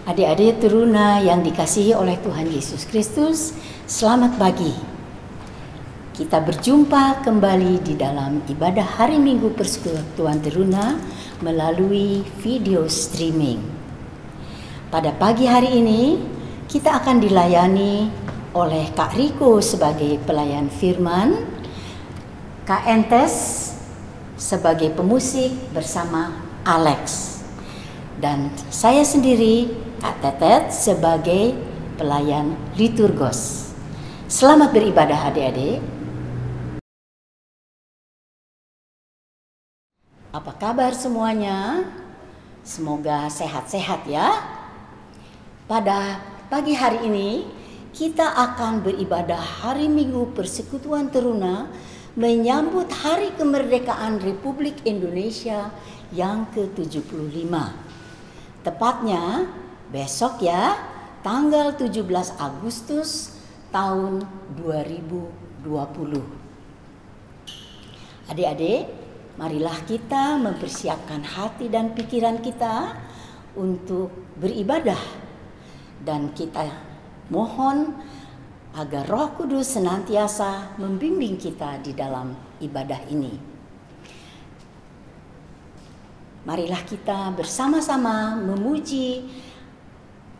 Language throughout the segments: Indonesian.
Adik-adik teruna yang dikasihi oleh Tuhan Yesus Kristus, selamat pagi. Kita berjumpa kembali di dalam ibadah hari Minggu Persekutuan Teruna melalui video streaming. Pada pagi hari ini, kita akan dilayani oleh Kak Riko sebagai pelayan firman, Kak Entes sebagai pemusik bersama Alex, dan saya sendiri, Kak Tetet, sebagai pelayan liturgos. Selamat beribadah adik-adik. Apa kabar semuanya? Semoga sehat-sehat ya. Pada pagi hari ini kita akan beribadah hari Minggu Persekutuan Teruna menyambut Hari Kemerdekaan Republik Indonesia yang ke-75. Tepatnya besok ya, tanggal 17 Agustus tahun 2020. Adik-adik, marilah kita mempersiapkan hati dan pikiran kita untuk beribadah. Dan kita mohon agar Roh Kudus senantiasa membimbing kita di dalam ibadah ini. Marilah kita bersama-sama memuji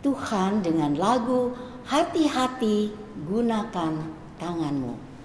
Tuhan dengan lagu Hati-hati Gunakan Tanganmu.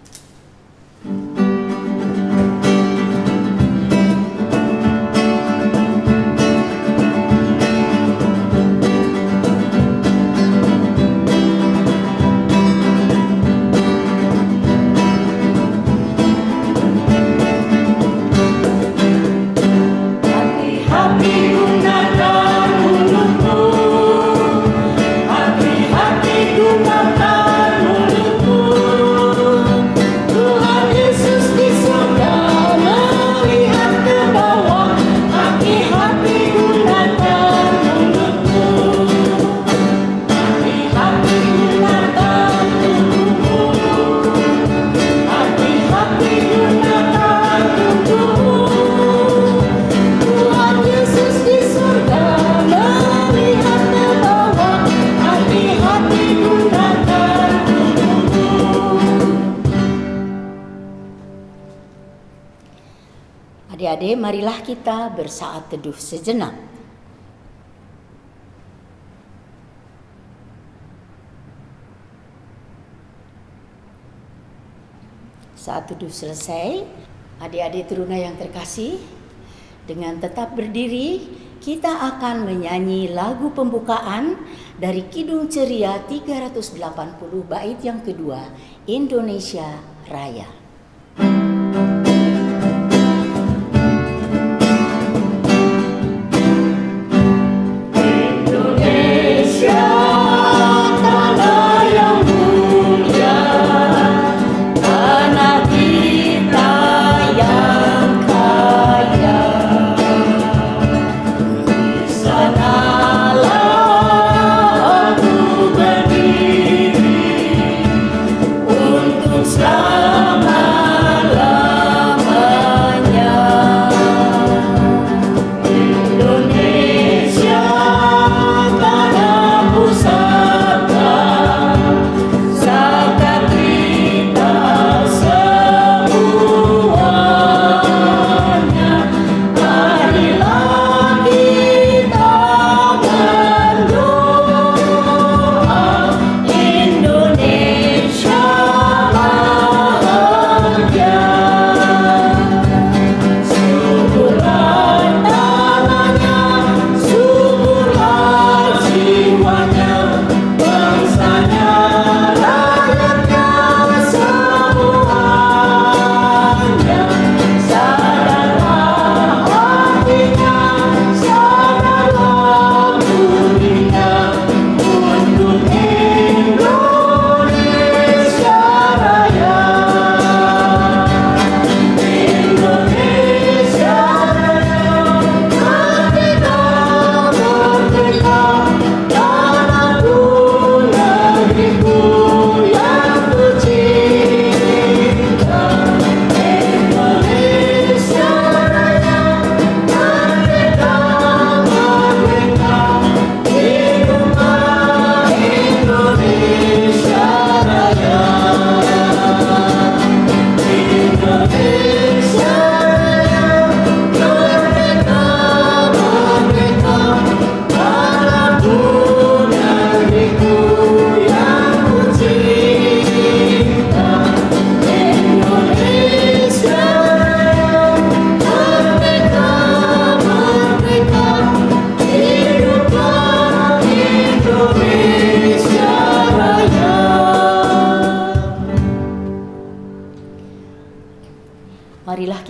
Adik-adik, marilah kita bersaat teduh sejenak. Saat teduh selesai, adik-adik teruna yang terkasih, dengan tetap berdiri, kita akan menyanyi lagu pembukaan dari Kidung Ceria 380 bait yang kedua, Indonesia Raya. Selama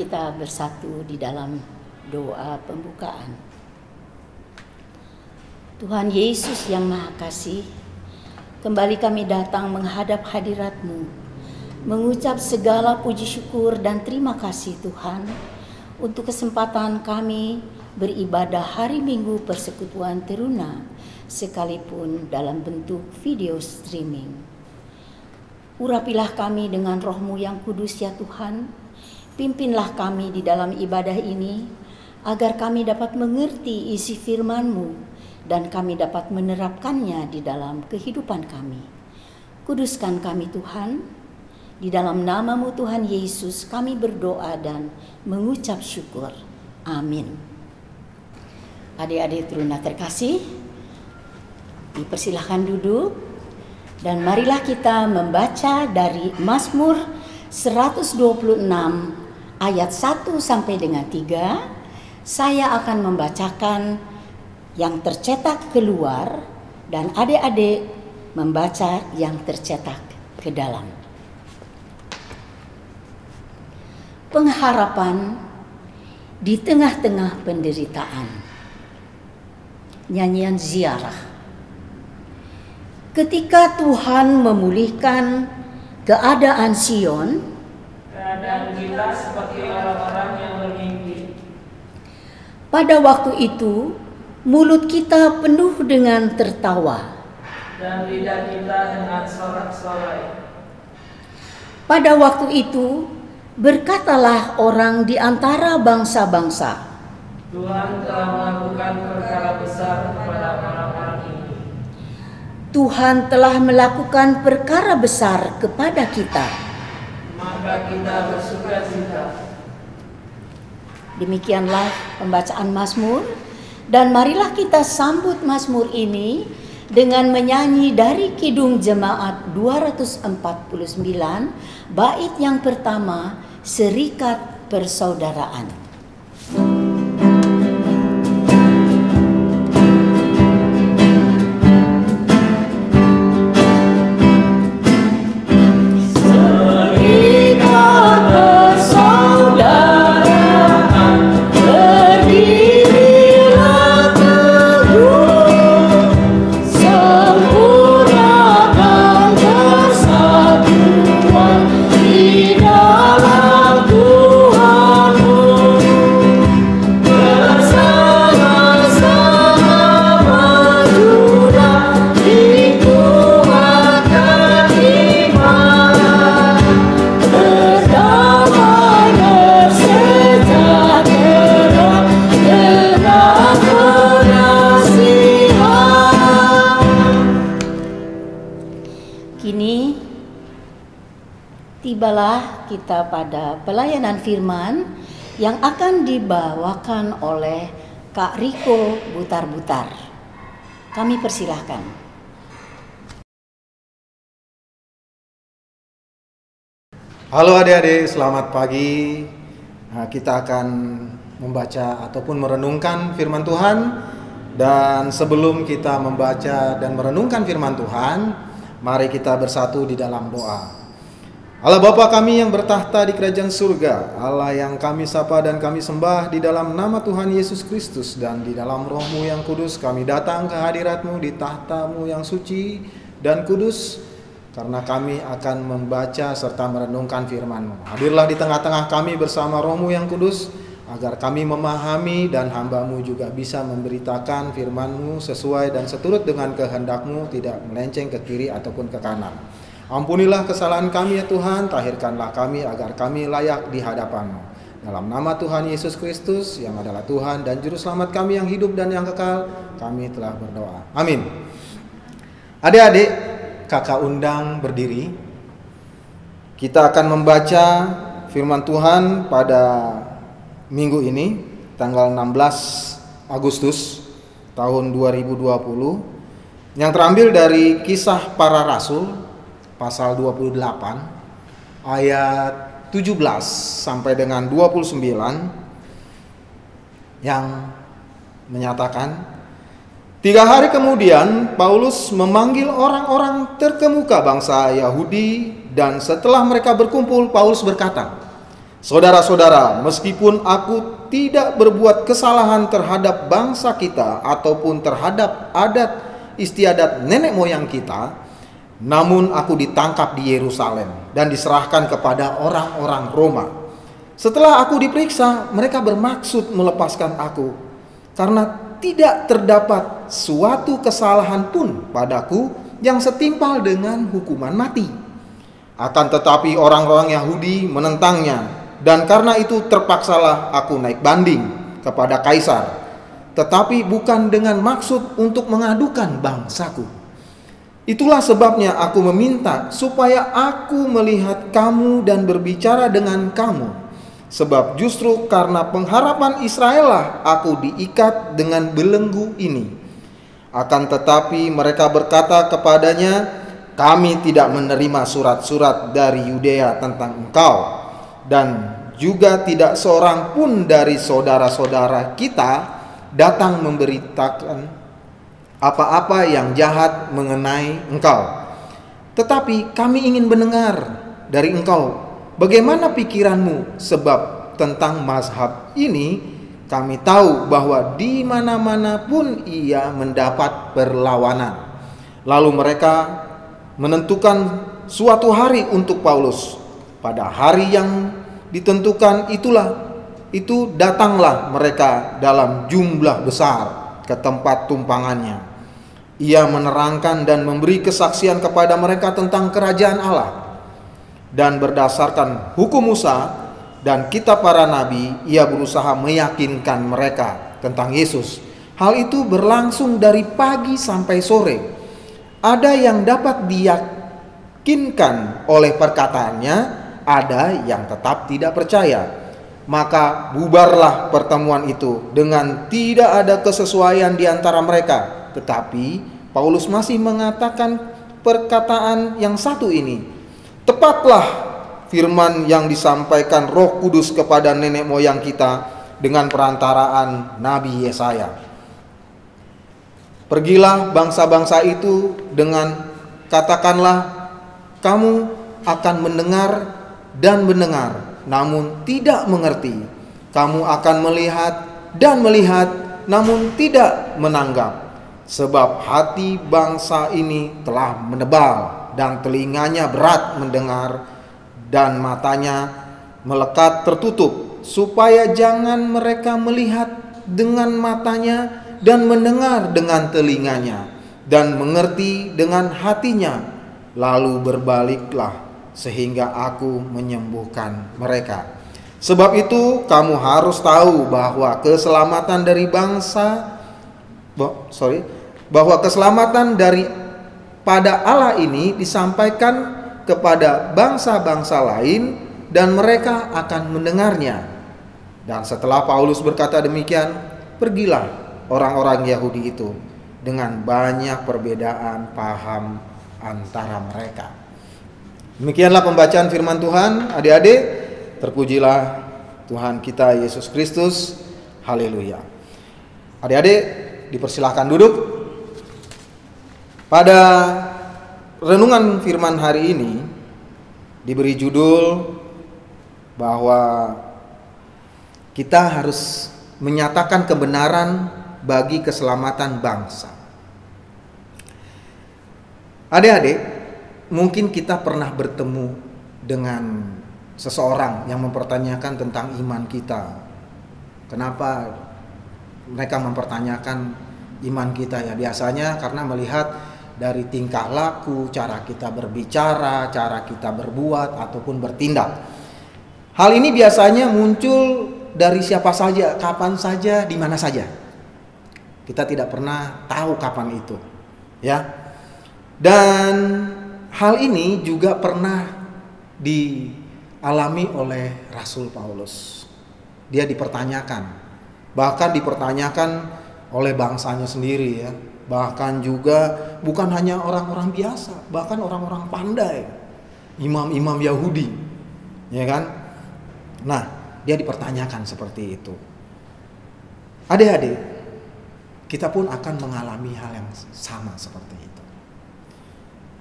kita bersatu di dalam doa pembukaan. Tuhan Yesus yang Maha Kasih, kembali kami datang menghadap hadirat-Mu, mengucap segala puji syukur dan terima kasih Tuhan untuk kesempatan kami beribadah hari Minggu Persekutuan Teruna, sekalipun dalam bentuk video streaming. Urapilah kami dengan Roh-Mu yang kudus ya Tuhan. Pimpinlah kami di dalam ibadah ini, agar kami dapat mengerti isi firman-Mu dan kami dapat menerapkannya di dalam kehidupan kami. Kuduskan kami Tuhan, di dalam nama-Mu Tuhan Yesus kami berdoa dan mengucap syukur. Amin. Adik-adik teruna terkasih, dipersilahkan duduk dan marilah kita membaca dari Mazmur 126 ayat 1 sampai dengan 3. Saya akan membacakan yang tercetak keluar dan adik-adik membaca yang tercetak ke dalam. Pengharapan di tengah-tengah penderitaan. Nyanyian ziarah. Ketika Tuhan memulihkan keadaan Sion, keadaan kita seperti orang-orang yang bermimpi. Pada waktu itu, mulut kita penuh dengan tertawa, dan lidah kita dengan sorak-sorai. Pada waktu itu, berkatalah orang di antara bangsa-bangsa, Tuhan telah melakukan perkara besar kepada orang-orang ini. Tuhan telah melakukan perkara besar kepada kita. Maka kita bersukacita. Demikianlah pembacaan Mazmur, dan marilah kita sambut Mazmur ini dengan menyanyi dari Kidung Jemaat 249, bait yang pertama, Serikat Persaudaraan. Tibalah kita pada pelayanan firman yang akan dibawakan oleh Kak Riko Butar-Butar. Kami persilahkan. Halo adik-adik, selamat pagi. Kita akan membaca ataupun merenungkan firman Tuhan. Dan sebelum kita membaca dan merenungkan firman Tuhan, mari kita bersatu di dalam doa. Allah Bapa kami yang bertahta di kerajaan surga, Allah yang kami sapa dan kami sembah, di dalam nama Tuhan Yesus Kristus dan di dalam Roh-Mu yang kudus, kami datang ke hadirat-Mu di tahta-Mu yang suci dan kudus, karena kami akan membaca serta merenungkan firman-Mu. Hadirlah di tengah-tengah kami bersama Roh-Mu yang kudus, agar kami memahami dan hamba-Mu juga bisa memberitakan firman-Mu sesuai dan seturut dengan kehendak-Mu, tidak melenceng ke kiri ataupun ke kanan. Ampunilah kesalahan kami ya Tuhan, tahirkanlah kami agar kami layak di hadapan-Mu. Dalam nama Tuhan Yesus Kristus yang adalah Tuhan dan Juru Selamat kami yang hidup dan yang kekal, kami telah berdoa. Amin. Adik-adik, kakak undang berdiri. Kita akan membaca firman Tuhan pada minggu ini, tanggal 16 Agustus tahun 2020, yang terambil dari Kisah Para Rasul pasal 28 ayat 17 sampai dengan 29, yang menyatakan, 3 hari kemudian Paulus memanggil orang-orang terkemuka bangsa Yahudi, dan setelah mereka berkumpul, Paulus berkata, Saudara-saudara, meskipun aku tidak berbuat kesalahan terhadap bangsa kita ataupun terhadap adat istiadat nenek moyang kita, namun aku ditangkap di Yerusalem dan diserahkan kepada orang-orang Roma. Setelah aku diperiksa, mereka bermaksud melepaskan aku karena tidak terdapat suatu kesalahan pun padaku yang setimpal dengan hukuman mati. Akan tetapi orang-orang Yahudi menentangnya, dan karena itu terpaksalah aku naik banding kepada Kaisar, tetapi bukan dengan maksud untuk mengadukan bangsaku. Itulah sebabnya aku meminta supaya aku melihat kamu dan berbicara dengan kamu. Sebab justru karena pengharapan Israel lah aku diikat dengan belenggu ini. Akan tetapi mereka berkata kepadanya, kami tidak menerima surat-surat dari Yudea tentang engkau, dan juga tidak seorang pun dari saudara-saudara kita datang memberitakan apa-apa yang jahat mengenai engkau. Tetapi kami ingin mendengar dari engkau bagaimana pikiranmu, sebab tentang mazhab ini kami tahu bahwa di mana-mana pun ia mendapat perlawanan. Lalu mereka menentukan suatu hari untuk Paulus. Pada hari yang ditentukan itu datanglah mereka dalam jumlah besar ke tempat tumpangannya. Ia menerangkan dan memberi kesaksian kepada mereka tentang kerajaan Allah. Dan berdasarkan hukum Musa dan kitab para nabi, ia berusaha meyakinkan mereka tentang Yesus. Hal itu berlangsung dari pagi sampai sore. Ada yang dapat diyakinkan oleh perkataannya, ada yang tetap tidak percaya. Maka bubarlah pertemuan itu dengan tidak ada kesesuaian di antara mereka. Tetapi Paulus masih mengatakan perkataan yang satu ini, tepatlah firman yang disampaikan Roh Kudus kepada nenek moyang kita dengan perantaraan Nabi Yesaya. Pergilah bangsa-bangsa itu dengan katakanlah, kamu akan mendengar dan mendengar, namun tidak mengerti. Kamu akan melihat dan melihat, namun tidak menanggap. Sebab hati bangsa ini telah menebal, dan telinganya berat mendengar, dan matanya melekat tertutup, supaya jangan mereka melihat dengan matanya, dan mendengar dengan telinganya, dan mengerti dengan hatinya, lalu berbaliklah, sehingga aku menyembuhkan mereka. Sebab itu kamu harus tahu bahwa keselamatan pada Allah ini disampaikan kepada bangsa-bangsa lain, dan mereka akan mendengarnya. Dan setelah Paulus berkata demikian, pergilah orang-orang Yahudi itu dengan banyak perbedaan paham antara mereka. Demikianlah pembacaan firman Tuhan. Adik-adik, terpujilah Tuhan kita Yesus Kristus. Haleluya. Adik-adik, dipersilahkan duduk. Pada renungan firman hari ini diberi judul bahwa kita harus menyatakan kebenaran bagi keselamatan bangsa. Adik-adik, mungkin kita pernah bertemu dengan seseorang yang mempertanyakan tentang iman kita. Kenapa mereka mempertanyakan iman kita? Ya biasanya karena melihat dari tingkah laku, cara kita berbicara, cara kita berbuat ataupun bertindak. Hal ini biasanya muncul dari siapa saja, kapan saja, di mana saja. Kita tidak pernah tahu kapan itu, ya. Dan hal ini juga pernah dialami oleh Rasul Paulus. Dia dipertanyakan, bahkan dipertanyakan oleh bangsanya sendiri, ya. Bahkan juga bukan hanya orang-orang biasa, bahkan orang-orang pandai, imam-imam Yahudi, ya kan? Nah, dia dipertanyakan seperti itu. Adik-adik, kita pun akan mengalami hal yang sama seperti itu.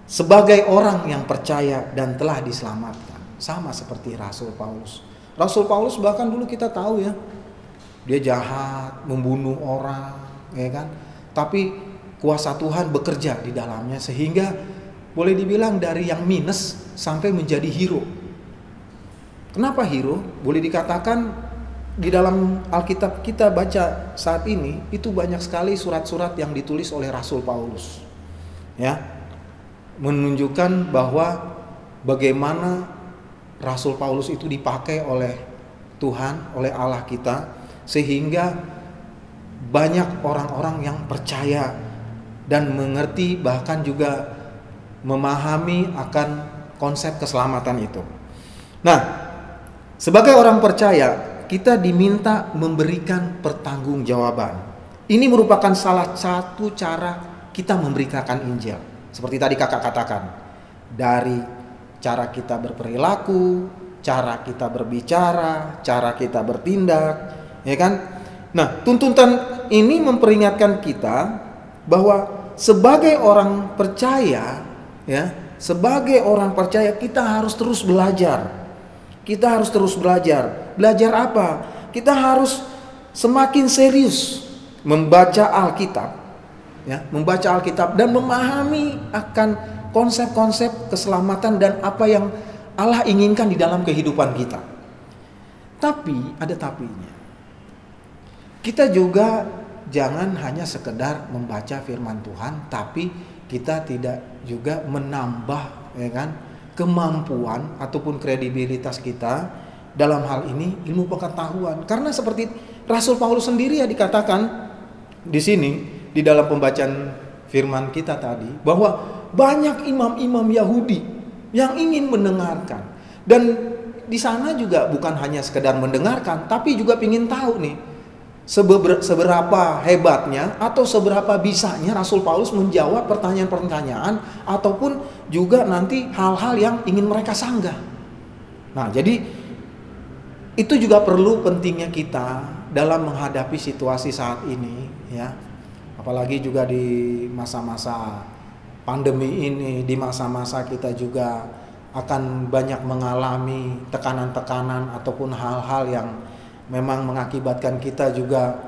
Sebagai orang yang percaya dan telah diselamatkan, sama seperti Rasul Paulus, Rasul Paulus bahkan dulu kita tahu ya, dia jahat, membunuh orang, ya kan? Tapi kuasa Tuhan bekerja di dalamnya sehingga boleh dibilang dari yang minus sampai menjadi hero. Kenapa hero? Boleh dikatakan di dalam Alkitab kita baca saat ini itu banyak sekali surat-surat yang ditulis oleh Rasul Paulus. Ya. Menunjukkan bahwa bagaimana Rasul Paulus itu dipakai oleh Tuhan, oleh Allah kita, sehingga banyak orang-orang yang percaya dan mengerti, bahkan juga memahami akan konsep keselamatan itu. Nah, sebagai orang percaya, kita diminta memberikan pertanggungjawaban. Ini merupakan salah satu cara kita memberitakan Injil. Seperti tadi kakak katakan, dari cara kita berperilaku, cara kita berbicara, cara kita bertindak, ya kan? Nah, tuntutan ini memperingatkan kita bahwa sebagai orang percaya, ya, sebagai orang percaya kita harus terus belajar. Kita harus terus belajar. Belajar apa? Kita harus semakin serius membaca Alkitab, ya, membaca Alkitab dan memahami akan konsep-konsep keselamatan dan apa yang Allah inginkan di dalam kehidupan kita. Tapi ada tapinya. Kita juga jangan hanya sekedar membaca firman Tuhan, tapi kita tidak juga menambah, ya kan, kemampuan ataupun kredibilitas kita dalam hal ini ilmu pengetahuan. Karena seperti Rasul Paulus sendiri ya dikatakan di sini di dalam pembacaan firman kita tadi bahwa banyak imam-imam Yahudi yang ingin mendengarkan, dan di sana juga bukan hanya sekedar mendengarkan, tapi juga ingin tahu nih seberapa hebatnya atau seberapa bisanya Rasul Paulus menjawab pertanyaan-pertanyaan ataupun juga nanti hal-hal yang ingin mereka sanggah. Nah, jadi itu juga perlu pentingnya kita dalam menghadapi situasi saat ini, ya. Apalagi juga di masa-masa pandemi ini, di masa-masa kita juga akan banyak mengalami tekanan-tekanan ataupun hal-hal yang memang mengakibatkan kita juga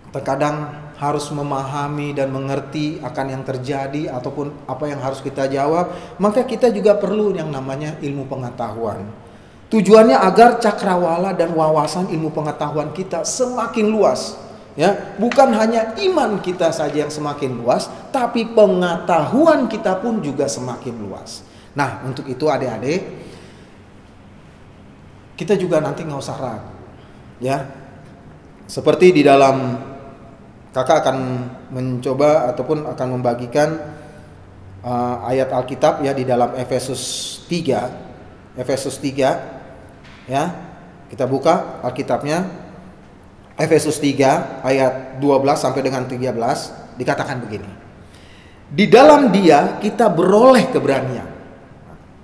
terkadang harus memahami dan mengerti akan yang terjadi ataupun apa yang harus kita jawab. Maka kita juga perlu yang namanya ilmu pengetahuan. Tujuannya agar cakrawala dan wawasan ilmu pengetahuan kita semakin luas, ya. Bukan hanya iman kita saja yang semakin luas, tapi pengetahuan kita pun juga semakin luas. Nah, untuk itu adik-adik, kita juga nanti nggak usah ragu, ya. Seperti di dalam kakak akan mencoba ataupun akan membagikan ayat Alkitab, ya, di dalam Efesus 3, ya. Kita buka Alkitabnya, Efesus 3 ayat 12 sampai dengan 13, dikatakan begini. Di dalam Dia kita beroleh keberanian.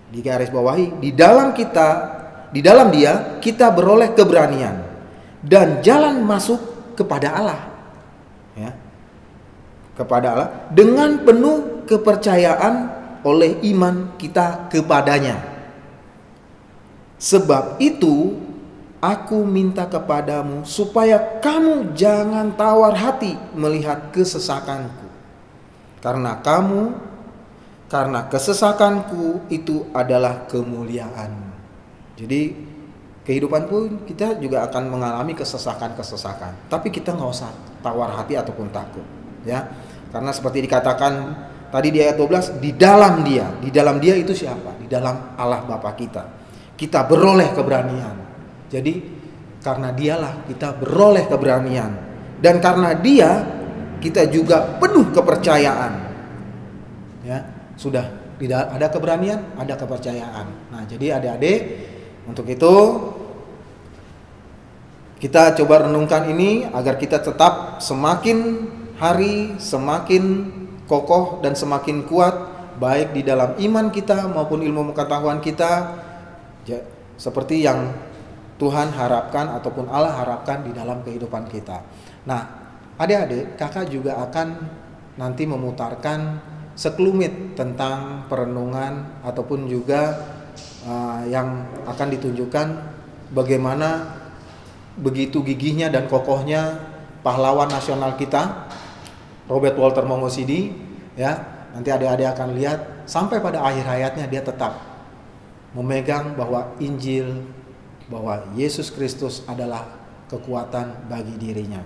Di garis bawahi, di dalam Dia kita beroleh keberanian dan jalan masuk kepada Allah, ya, kepada Allah dengan penuh kepercayaan oleh iman kita kepadanya. Sebab itu aku minta kepadamu supaya kamu jangan tawar hati melihat kesesakanku, karena kesesakanku itu adalah kemuliaan. Jadi kehidupan pun kita juga akan mengalami kesesakan. Tapi kita nggak usah tawar hati ataupun takut, ya. Karena seperti dikatakan tadi di ayat 12, di dalam Dia itu siapa? Di dalam Allah Bapa kita. Kita beroleh keberanian. Jadi karena Dialah kita beroleh keberanian, dan karena Dia kita juga penuh kepercayaan, ya. Sudah tidak ada keberanian, ada kepercayaan. Nah, jadi adik-adik, untuk itu kita coba renungkan ini agar kita tetap semakin hari semakin kokoh dan semakin kuat, baik di dalam iman kita maupun ilmu pengetahuan kita, seperti yang Tuhan harapkan ataupun Allah harapkan di dalam kehidupan kita. Nah, adik-adik, kakak juga akan nanti memutarkan sekelumit tentang perenungan ataupun juga yang akan ditunjukkan bagaimana begitu gigihnya dan kokohnya pahlawan nasional kita, Robert Walter Mongosidi, ya. Nanti adik-adik akan lihat sampai pada akhir hayatnya dia tetap memegang bahwa Injil, bahwa Yesus Kristus adalah kekuatan bagi dirinya.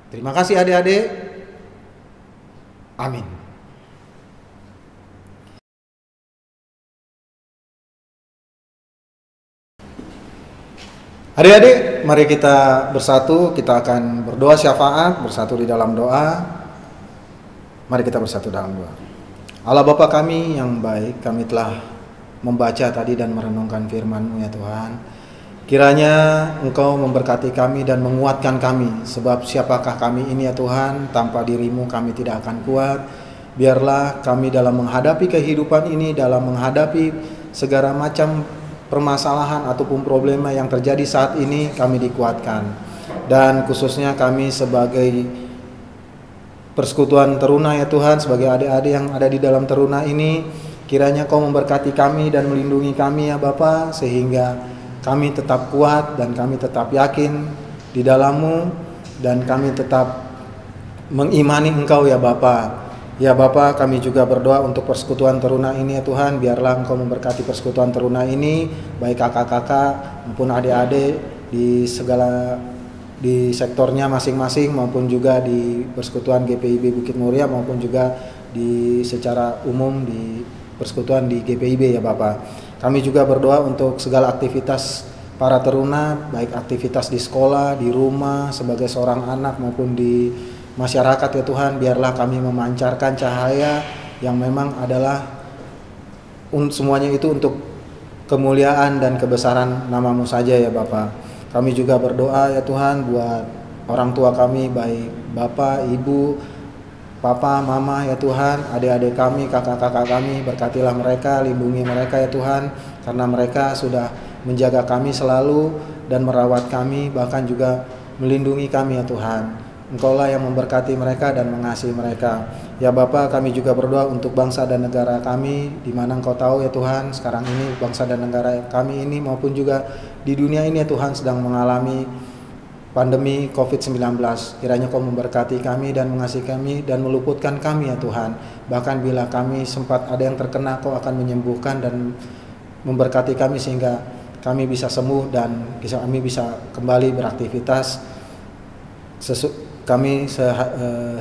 Terima kasih adik-adik. Amin. Adik-adik, mari kita bersatu, kita akan berdoa syafaat, bersatu di dalam doa. Mari kita bersatu dalam doa. Allah Bapa kami yang baik, kami telah membaca tadi dan merenungkan firman-Mu ya Tuhan. Kiranya Engkau memberkati kami dan menguatkan kami, sebab siapakah kami ini ya Tuhan, tanpa diri-Mu kami tidak akan kuat. Biarlah kami dalam menghadapi kehidupan ini, dalam menghadapi segala macam permasalahan ataupun problema yang terjadi saat ini, kami dikuatkan. Dan khususnya kami sebagai persekutuan teruna ya Tuhan, sebagai adik-adik yang ada di dalam teruna ini, kiranya Kau memberkati kami dan melindungi kami ya Bapa, sehingga kami tetap kuat dan kami tetap yakin di dalam-Mu, dan kami tetap mengimani Engkau ya Bapa. Ya Bapa, kami juga berdoa untuk persekutuan teruna ini ya Tuhan, biarlah Engkau memberkati persekutuan teruna ini, baik kakak-kakak maupun adik-adik di sektornya masing-masing, maupun juga di persekutuan GPIB Bukit Muria, maupun juga secara umum di persekutuan di GPIB ya Bapak. Kami juga berdoa untuk segala aktivitas para teruna, baik aktivitas di sekolah, di rumah, sebagai seorang anak maupun di masyarakat ya Tuhan. Biarlah kami memancarkan cahaya yang memang adalah semuanya itu untuk kemuliaan dan kebesaran nama-Mu saja ya Bapak. Kami juga berdoa ya Tuhan buat orang tua kami, baik Bapak, Ibu, Papa, Mama ya Tuhan, adik-adik kami, kakak-kakak kami, berkatilah mereka, lindungi mereka ya Tuhan, karena mereka sudah menjaga kami selalu dan merawat kami, bahkan juga melindungi kami ya Tuhan. Engkaulah yang memberkati mereka dan mengasihi mereka. Ya Bapa, kami juga berdoa untuk bangsa dan negara kami, di mana Engkau tahu ya Tuhan, sekarang ini bangsa dan negara kami ini maupun juga di dunia ini ya Tuhan sedang mengalami pandemi COVID-19. Kiranya Kau memberkati kami dan mengasihi kami dan meluputkan kami ya Tuhan. Bahkan bila kami sempat ada yang terkena, Kau akan menyembuhkan dan memberkati kami sehingga kami bisa sembuh dan kami bisa kembali beraktivitas kami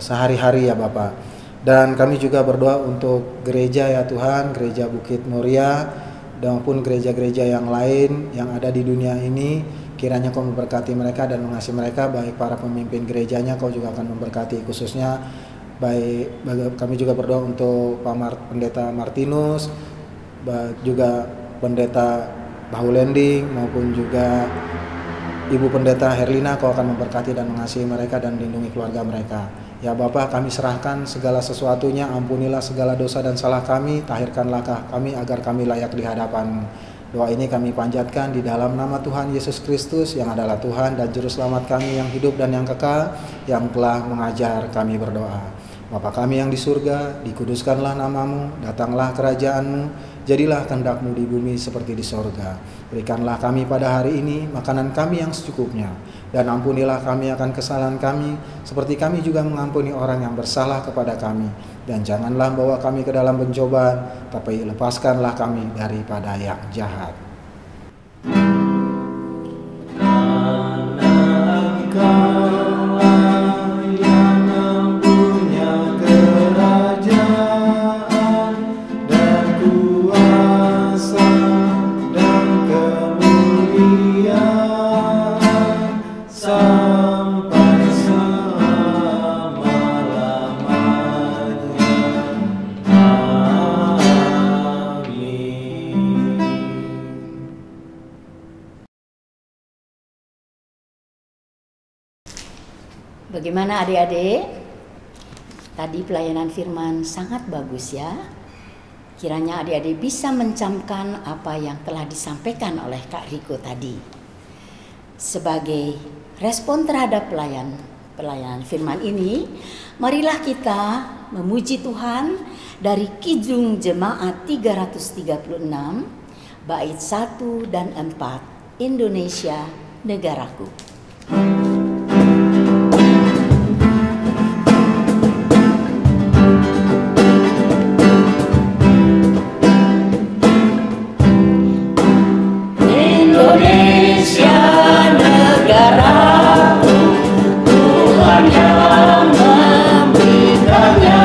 sehari-hari ya Bapak. Dan kami juga berdoa untuk gereja ya Tuhan, gereja Bukit Muria maupun gereja-gereja yang lain yang ada di dunia ini. Kiranya Kau memberkati mereka dan mengasihi mereka, baik para pemimpin gerejanya Kau juga akan memberkati, khususnya baik kami juga berdoa untuk Pak Pendeta Martinus, juga Pendeta Bahulending maupun juga Ibu Pendeta Herlina. Kau akan memberkati dan mengasihi mereka dan lindungi keluarga mereka. Ya Bapa, kami serahkan segala sesuatunya, ampunilah segala dosa dan salah kami, tahirkanlah kami agar kami layak di hadapan-Mu. Doa ini kami panjatkan di dalam nama Tuhan Yesus Kristus yang adalah Tuhan dan Juru Selamat kami yang hidup dan yang kekal, yang telah mengajar kami berdoa. Bapa kami yang di surga, dikuduskanlah nama-Mu, datanglah kerajaan-Mu, jadilah kehendak-Mu di bumi seperti di sorga. Berikanlah kami pada hari ini makanan kami yang secukupnya, dan ampunilah kami akan kesalahan kami, seperti kami juga mengampuni orang yang bersalah kepada kami. Dan janganlah bawa kami ke dalam pencobaan, tapi lepaskanlah kami daripada yang jahat. Bagaimana adik-adik? Tadi pelayanan firman sangat bagus ya. Kiranya adik-adik bisa mencamkan apa yang telah disampaikan oleh Kak Riko tadi. Sebagai respon terhadap pelayanan firman ini, marilah kita memuji Tuhan dari Kidung Jemaat 336, bait 1 dan 4, Indonesia negaraku. Indonesia negaraku, Tuhan yang memberikannya,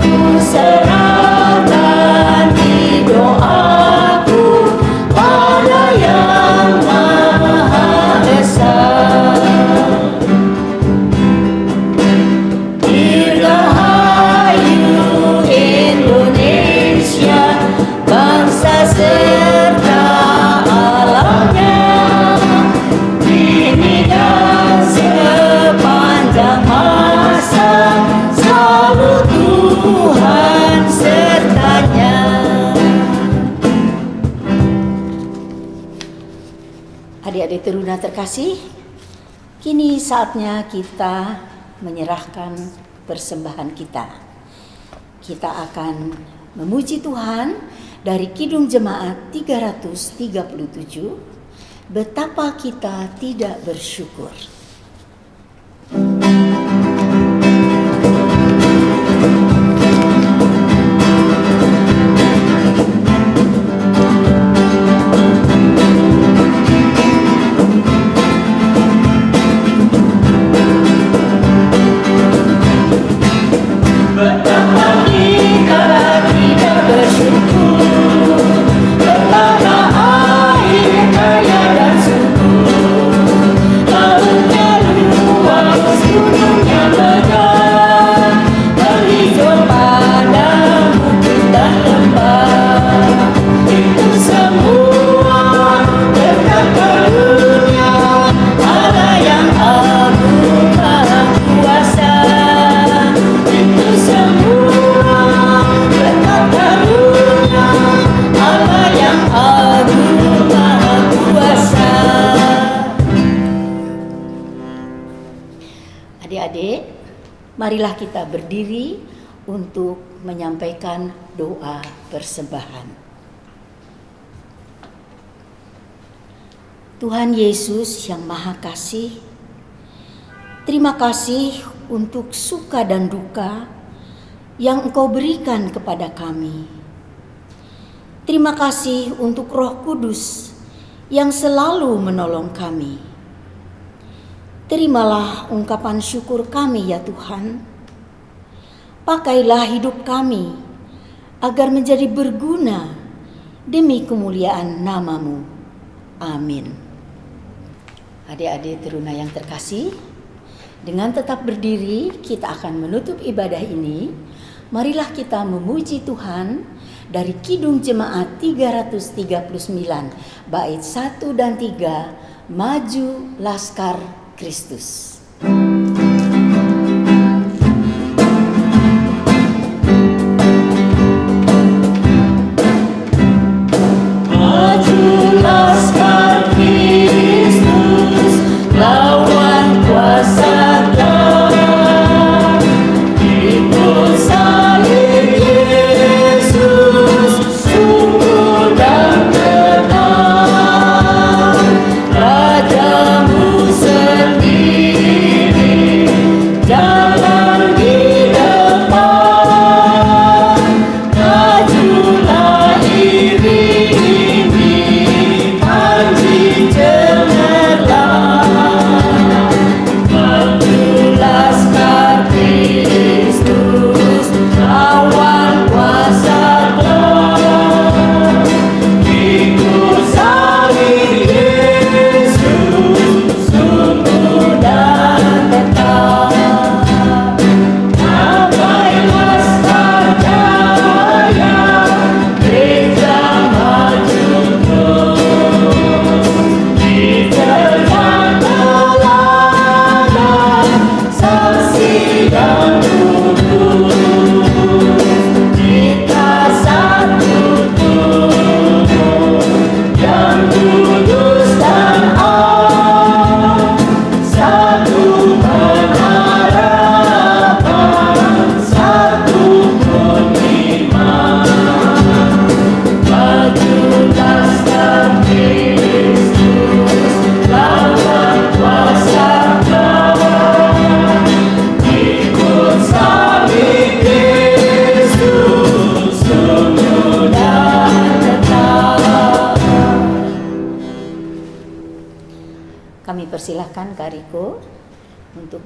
ku serahkan di doaku pada Yang Maha Esa. Dirgahayu Indonesia, bangsa serta alamnya, kini dan sepanjang masa, selalu Tuhan sertanya. Adik-adik teruna terkasih, kini saatnya kita menyerahkan persembahan kita. Kita akan memuji Tuhan dari Kidung Jemaat 337, betapa kita tidak bersyukur. Betapa kita tidak bersyukur, betapa air kaya dan subur, lautnya luas, gunungnya megah, berhijau padang bukit dan lembah. Itu semua berkat karunia Allah yang agung maha kuasa. Itu semua berkat karunia Allah yang agung maha kuasa. Adik-adik, marilah kita berdiri untuk menyampaikan doa persembahan. Tuhan Yesus yang Maha Kasih, terima kasih untuk suka dan duka yang Engkau berikan kepada kami. Terima kasih untuk Roh Kudus yang selalu menolong kami. Terimalah ungkapan syukur kami ya Tuhan. Pakailah hidup kami agar menjadi berguna demi kemuliaan nama-Mu. Amin. Adik-adik teruna yang terkasih, dengan tetap berdiri kita akan menutup ibadah ini. Marilah kita memuji Tuhan dari Kidung Jemaat 339, bait 1 dan 3, Maju Laskar Kristus. Lawan kuasa Tuhan, ikut salib Yesus, sungguh dan tenang. Rajamu sendiri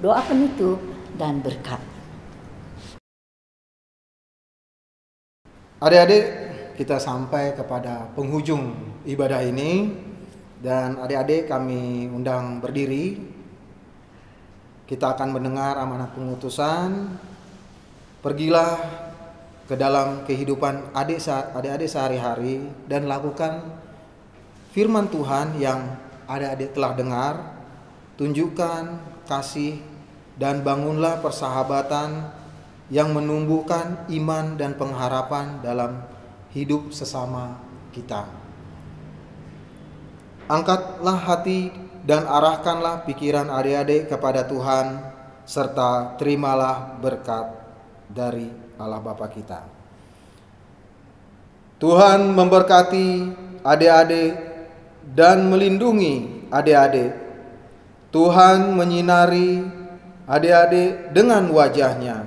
doa penutup dan berkat. Adik-adik, kita sampai kepada penghujung ibadah ini, dan adik-adik kami undang berdiri. Kita akan mendengar amanat pengutusan. Pergilah ke dalam kehidupan adik-adik sehari-hari dan lakukan firman Tuhan yang adik-adik telah dengar. Tunjukkan kasih dan bangunlah persahabatan yang menumbuhkan iman dan pengharapan dalam hidup sesama kita. Angkatlah hati dan arahkanlah pikiran adik-adik kepada Tuhan, serta terimalah berkat dari Allah Bapa kita. Tuhan memberkati adik-adik dan melindungi adik-adik. Tuhan menyinari adik-adik dengan wajah-Nya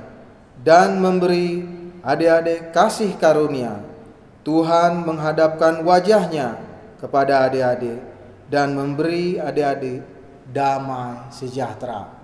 dan memberi adik-adik kasih karunia. Tuhan menghadapkan wajah-Nya kepada adik-adik dan memberi adik-adik damai sejahtera.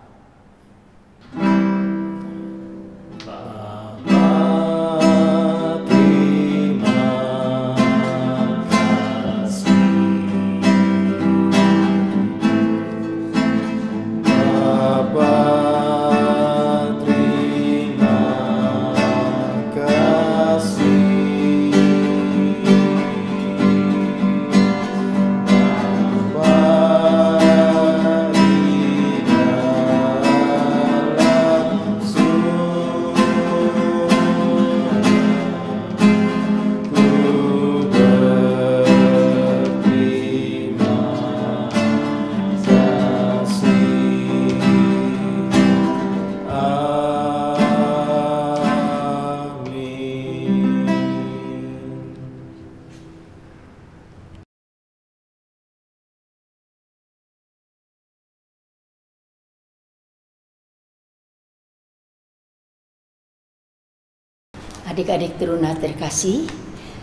Adik-adik teruna terkasih,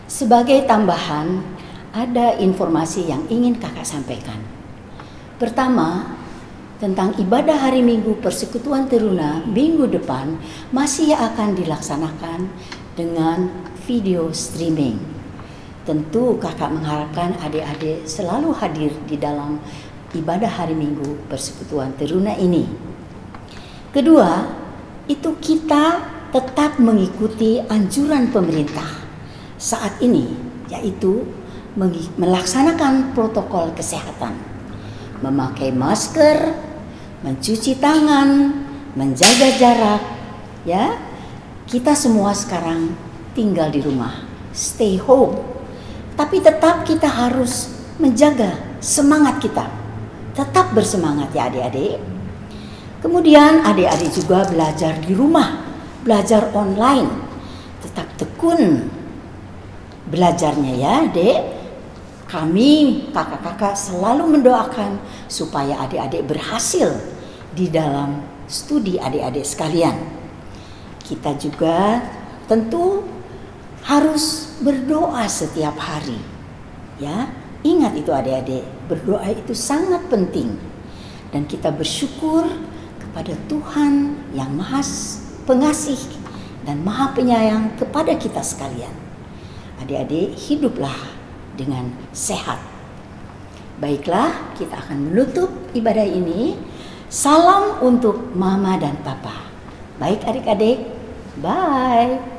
sebagai tambahan ada informasi yang ingin kakak sampaikan. Pertama, tentang ibadah hari Minggu Persekutuan Teruna minggu depan masih akan dilaksanakan dengan video streaming. Tentu kakak mengharapkan adik-adik selalu hadir di dalam ibadah hari Minggu Persekutuan Teruna ini. Kedua, itu kita tetap mengikuti anjuran pemerintah saat ini, yaitu melaksanakan protokol kesehatan, memakai masker, mencuci tangan, menjaga jarak. Ya, kita semua sekarang tinggal di rumah, stay home. Tapi tetap kita harus menjaga semangat kita, tetap bersemangat ya adik-adik. Kemudian adik-adik juga belajar di rumah, belajar online, tetap tekun belajarnya ya dek. Kami kakak-kakak selalu mendoakan supaya adik-adik berhasil di dalam studi adik-adik sekalian. Kita juga tentu harus berdoa setiap hari. Ya, ingat itu adik-adik, berdoa itu sangat penting. Dan kita bersyukur kepada Tuhan yang Maha Pengasih dan Maha Penyayang kepada kita sekalian. Adik-adik, hiduplah dengan sehat. Baiklah, kita akan menutup ibadah ini. Salam untuk Mama dan Papa. Baik adik-adik, bye.